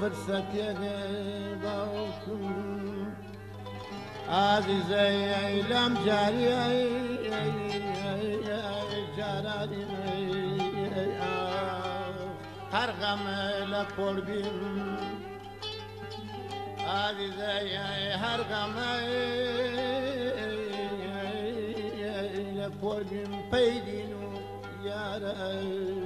فرصتي باوكم عزيزي لم جاري جاري هر غم لقلبیم عزیزی هر غم لقلبیم پیدینو یاره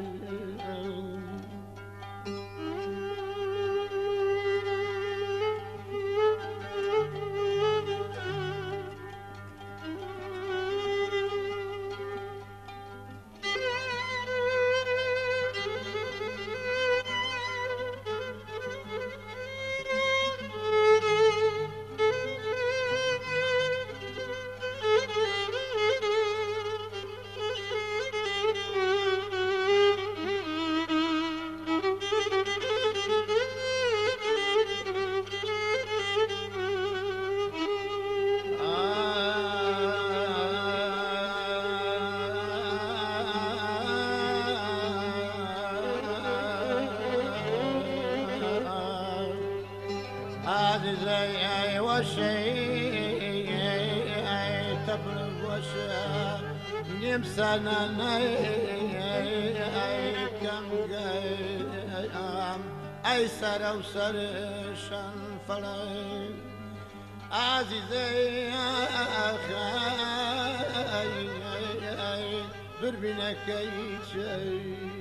عزيزي وشي تبرق وشا نمسنا كم قام أي سر وسر شنفلي عزيزي أخي بربنك أي شيء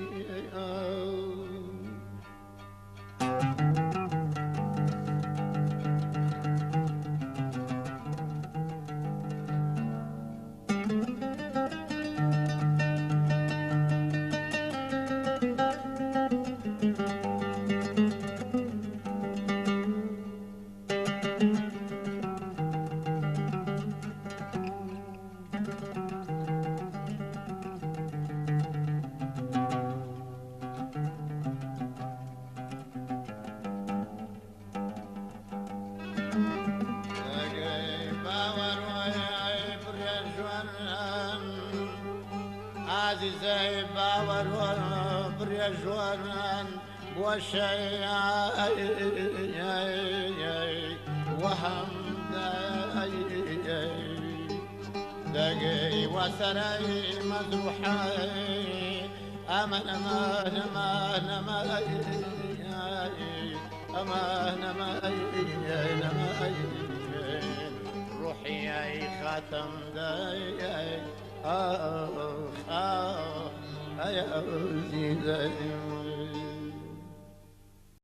عزيزي باور بريجوان وشي وهم دقي وسري مذبوحي أمان أمان أمان أمان أمان روحي يا خاتم داي يا عزيزي